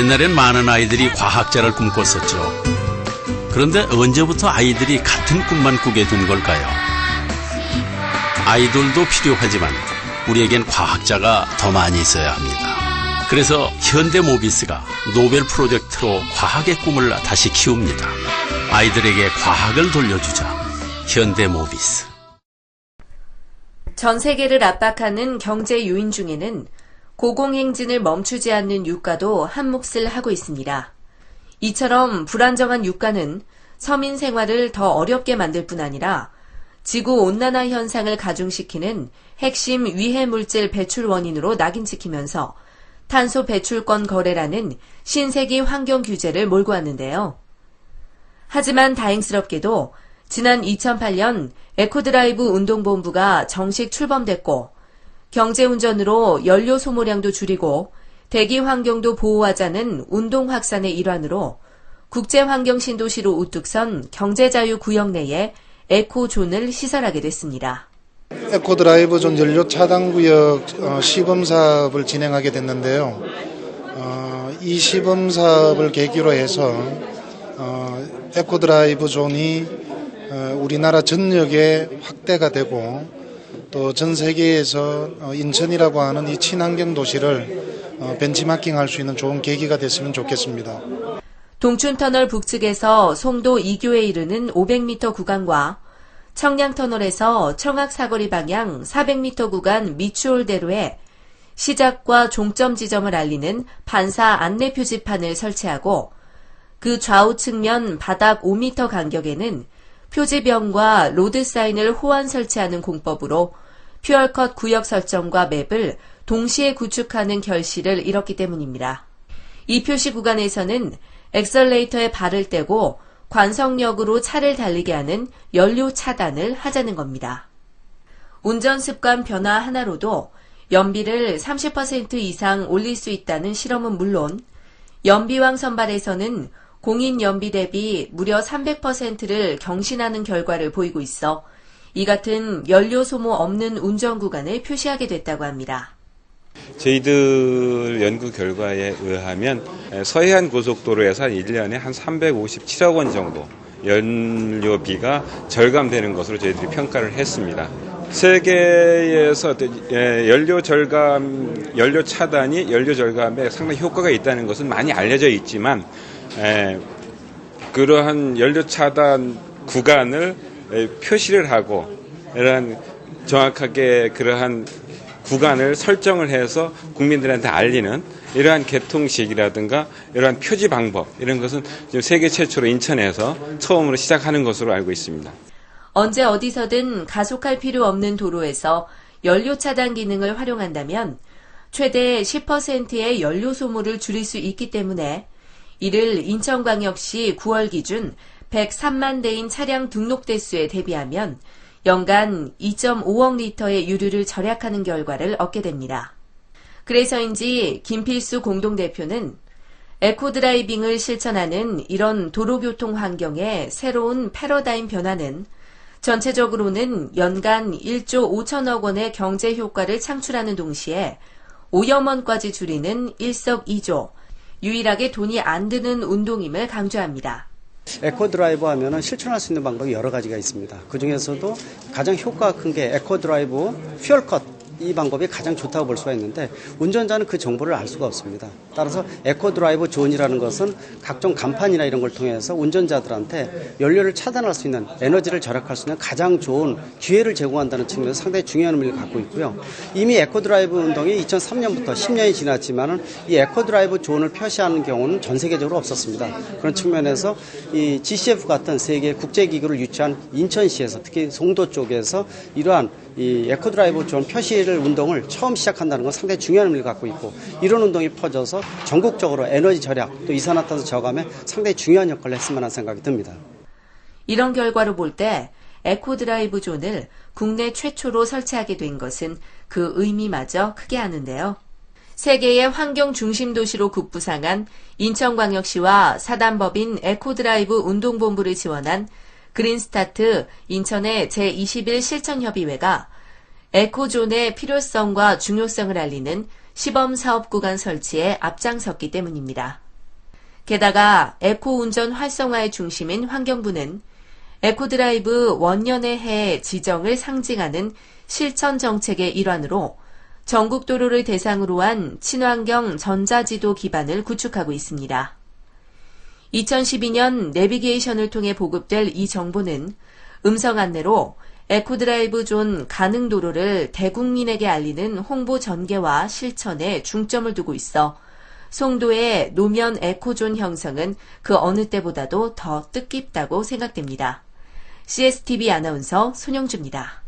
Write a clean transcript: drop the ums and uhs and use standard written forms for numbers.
옛날엔 많은 아이들이 과학자를 꿈꿨었죠. 그런데 언제부터 아이들이 같은 꿈만 꾸게 된 걸까요? 아이돌도 필요하지만 우리에겐 과학자가 더 많이 있어야 합니다. 그래서 현대모비스가 노벨 프로젝트로 과학의 꿈을 다시 키웁니다. 아이들에게 과학을 돌려주자. 현대모비스. 전 세계를 압박하는 경제 요인 중에는 고공행진을 멈추지 않는 유가도 한몫을 하고 있습니다. 이처럼 불안정한 유가는 서민 생활을 더 어렵게 만들 뿐 아니라 지구온난화 현상을 가중시키는 핵심 위해물질 배출 원인으로 낙인 찍히면서 탄소 배출권 거래라는 신세기 환경 규제를 몰고 왔는데요. 하지만 다행스럽게도 지난 2008년 에코드라이브 운동본부가 정식 출범됐고 경제운전으로 연료 소모량도 줄이고 대기 환경도 보호하자는 운동 확산의 일환으로 국제환경신도시로 우뚝 선 경제자유구역 내에 에코존을 시설하게 됐습니다. 에코드라이브 존 연료 차단구역 시범 사업을 진행하게 됐는데요. 이 시범 사업을 계기로 해서 에코드라이브 존이 우리나라 전역에 확대가 되고 또 전 세계에서 인천이라고 하는 이 친환경 도시를 벤치마킹할 수 있는 좋은 계기가 됐으면 좋겠습니다. 동춘터널 북측에서 송도 2교에 이르는 500m 구간과 청량터널에서 청학사거리 방향 400m 구간 미추홀대로에 시작과 종점 지점을 알리는 반사 안내 표지판을 설치하고 그 좌우 측면 바닥 5m 간격에는 표지병과 로드 사인을 호환 설치하는 공법으로 퓨얼컷 구역 설정과 맵을 동시에 구축하는 결실을 이뤘기 때문입니다. 이 표시 구간에서는 엑셀레이터에 발을 떼고 관성력으로 차를 달리게 하는 연료 차단을 하자는 겁니다. 운전 습관 변화 하나로도 연비를 30% 이상 올릴 수 있다는 실험은 물론 연비왕 선발에서는 공인 연비 대비 무려 300%를 경신하는 결과를 보이고 있어 이 같은 연료 소모 없는 운전 구간을 표시하게 됐다고 합니다. 저희들 연구 결과에 의하면 서해안 고속도로에서 1년에 한 357억 원 정도 연료비가 절감되는 것으로 저희들이 평가를 했습니다. 세계에서 연료 절감, 연료 차단이 연료 절감에 상당히 효과가 있다는 것은 많이 알려져 있지만 그러한 연료 차단 구간을 표시를 하고 이러한 정확하게 그러한 구간을 설정을 해서 국민들한테 알리는 이러한 개통식이라든가 이러한 표지 방법 이런 것은 지금 세계 최초로 인천에서 처음으로 시작하는 것으로 알고 있습니다. 언제 어디서든 가속할 필요 없는 도로에서 연료 차단 기능을 활용한다면 최대 10%의 연료 소모를 줄일 수 있기 때문에 이를 인천광역시 9월 기준 103만 대인 차량 등록 대수에 대비하면 연간 2.5억 리터의 유류를 절약하는 결과를 얻게 됩니다. 그래서인지 김필수 공동대표는 에코드라이빙을 실천하는 이런 도로교통 환경의 새로운 패러다임 변화는 전체적으로는 연간 1조 5천억 원의 경제 효과를 창출하는 동시에 오염원까지 줄이는 일석이조, 유일하게 돈이 안 드는 운동임을 강조합니다. 에코드라이브 하면은 실천할 수 있는 방법이 여러 가지가 있습니다. 그 중에서도 가장 효과가 큰 게 에코드라이브 퓨얼컷 이 방법이 가장 좋다고 볼 수가 있는데 운전자는 그 정보를 알 수가 없습니다. 따라서 에코드라이브 존이라는 것은 각종 간판이나 이런 걸 통해서 운전자들한테 연료를 차단할 수 있는 에너지를 절약할 수 있는 가장 좋은 기회를 제공한다는 측면에서 상당히 중요한 의미를 갖고 있고요. 이미 에코드라이브 운동이 2003년부터 10년이 지났지만은 이 에코드라이브 존을 표시하는 경우는 전 세계적으로 없었습니다. 그런 측면에서 이 GCF 같은 세계 국제기구를 유치한 인천시에서 특히 송도 쪽에서 이러한 이 에코드라이브 존 표시를 운동을 처음 시작한다는 건 상당히 중요한 의미를 갖고 있고 이런 운동이 퍼져서 전국적으로 에너지 절약 또 이산화탄소 저감에 상당히 중요한 역할을 했으면 하는 생각이 듭니다. 이런 결과로 볼 때 에코드라이브 존을 국내 최초로 설치하게 된 것은 그 의미마저 크게 하는데요. 세계의 환경 중심 도시로 급부상한 인천광역시와 사단법인 에코드라이브 운동본부를 지원한 그린스타트 인천의 제21 실천협의회가 에코존의 필요성과 중요성을 알리는 시범사업 구간 설치에 앞장섰기 때문입니다. 게다가 에코 운전 활성화의 중심인 환경부는 에코드라이브 원년의 해 지정을 상징하는 실천 정책의 일환으로 전국 도로를 대상으로 한 친환경 전자지도 기반을 구축하고 있습니다. 2012년 내비게이션을 통해 보급될 이 정보는 음성 안내로 에코드라이브 존 가능 도로를 대국민에게 알리는 홍보 전개와 실천에 중점을 두고 있어 송도의 노면 에코존 형성은 그 어느 때보다도 더 뜻깊다고 생각됩니다. CSTV 아나운서 손영주입니다.